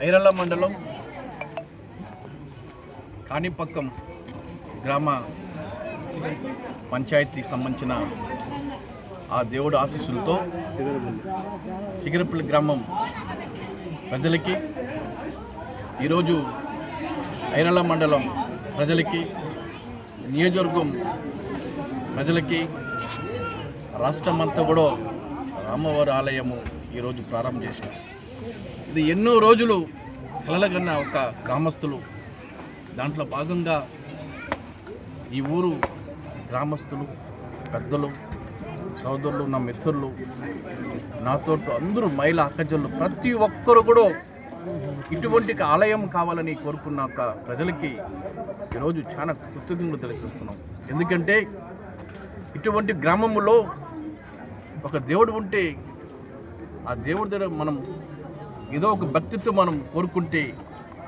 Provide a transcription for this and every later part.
ఐరళ్ళ మండలం కాణిపక్కం గ్రామ పంచాయతీకి సంబంధించిన ఆ దేవుడు ఆశీస్సులతో సిగిరపల్లి గ్రామం ప్రజలకి ఈరోజు ఐరళ్ళ మండలం ప్రజలకి నియోజకవర్గం ప్రజలకి రాష్ట్రమంతా కూడా రామవారి ఆలయము ఈరోజు ప్రారంభం చేసిన ఇది ఎన్నో రోజులు కలలుగన్న ఒక గ్రామస్తులు దాంట్లో భాగంగా ఈ ఊరు గ్రామస్తులు పెద్దలు సోదరులు నా మిత్రులు నాతో అందరూ మహిళా అక్కజల్లు ప్రతి ఒక్కరు కూడా ఇటువంటి ఆలయం కావాలని కోరుకున్న ఒక ప్రజలకి ఈరోజు చాలా కృతజ్ఞతలు తెలియజేస్తున్నాం. ఎందుకంటే ఇటువంటి గ్రామంలో ఒక దేవుడు ఉంటే ఆ దేవుడి దగ్గర మనం ఏదో ఒక భక్తితో మనం కోరుకుంటే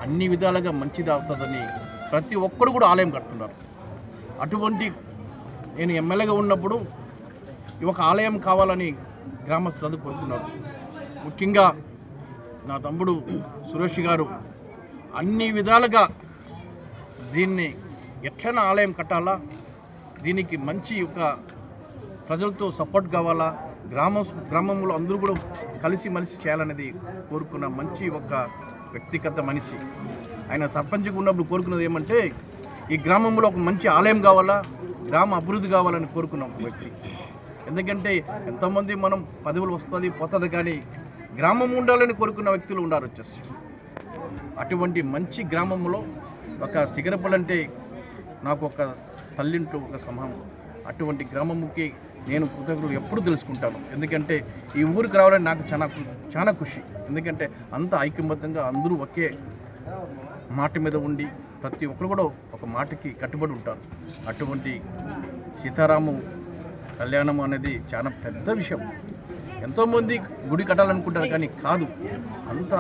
అన్ని విధాలుగా మంచిది అవుతుందని ప్రతి ఒక్కరు కూడా ఆలయం కడుతున్నారు. అటువంటి నేను ఎమ్మెల్యేగా ఉన్నప్పుడు ఈ ఒక ఆలయం కావాలని గ్రామస్తులందరూ కోరుకున్నారు. ముఖ్యంగా నా తమ్ముడు సురేష్ గారు అన్ని విధాలుగా దీన్ని ఎట్లైనా ఆలయం కట్టాలా, దీనికి మంచి ఒక ప్రజలతో సపోర్ట్ కావాలా, గ్రామంలో అందరూ కూడా కలిసిమెలిసి చేయాలనేది కోరుకున్న మంచి ఒక వ్యక్తిగత మనిషి. ఆయన సర్పంచ్గా ఉన్నప్పుడు కోరుకున్నది ఏమంటే ఈ గ్రామంలో ఒక మంచి ఆలయం కావాలా, గ్రామ అభివృద్ధి కావాలని కోరుకున్న ఒక వ్యక్తి. ఎందుకంటే ఎంతోమంది మనం పదవులు వస్తుంది పోతుంది కానీ గ్రామం ఉండాలని కోరుకున్న వ్యక్తులు ఉన్నారు వచ్చేసి. అటువంటి మంచి గ్రామంలో ఒక సిగిరపల్లి అంటే నాకు ఒక తల్లింటూ ఒక సమూహం. అటువంటి గ్రామంకి నేను కృతజ్ఞతలు ఎప్పుడు తెలుసుకుంటాను. ఎందుకంటే ఈ ఊరికి రావాలని నాకు చాలా ఖుషి. ఎందుకంటే అంత ఐక్యమత్యంగా అందరూ ఒకే మాట మీద ఉండి ప్రతి ఒక్కరు కూడా ఒక మాటకి కట్టుబడి ఉంటారు. అటువంటి సీతారాము కళ్యాణం అనేది చాలా పెద్ద విషయం. ఎంతోమంది గుడి కట్టాలనుకుంటారు కానీ కాదు, అంత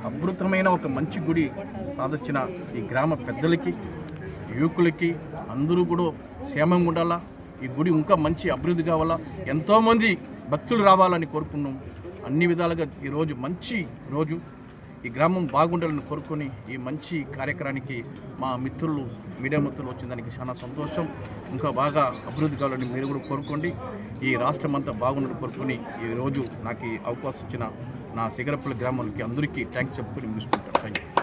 అద్భుతమైన ఒక మంచి గుడి సాధించిన ఈ గ్రామ పెద్దలకి యువకులకి అందరూ కూడా క్షేమంగా ఉండాలా, ఈ గుడి ఇంకా మంచి అభివృద్ధి కావాలా, ఎంతోమంది భక్తులు రావాలని కోరుకున్నాం. అన్ని విధాలుగా ఈరోజు మంచి రోజు, ఈ గ్రామం బాగుండాలని కోరుకొని ఈ మంచి కార్యక్రమానికి మా మిత్రులు మీడియా మిత్రులు వచ్చిన దానికి చాలా సంతోషం. ఇంకా బాగా అభివృద్ధి కావాలని మీరు కూడా కోరుకోండి. ఈ రాష్ట్రం అంతా బాగుండాలని కోరుకొని ఈరోజు నాకు ఈ అవకాశం ఇచ్చిన నా సిగిరపల్లి గ్రామాలకి అందరికీ థ్యాంక్స్ చెప్పుకొని ముగిసుకుంటాను. Thank you.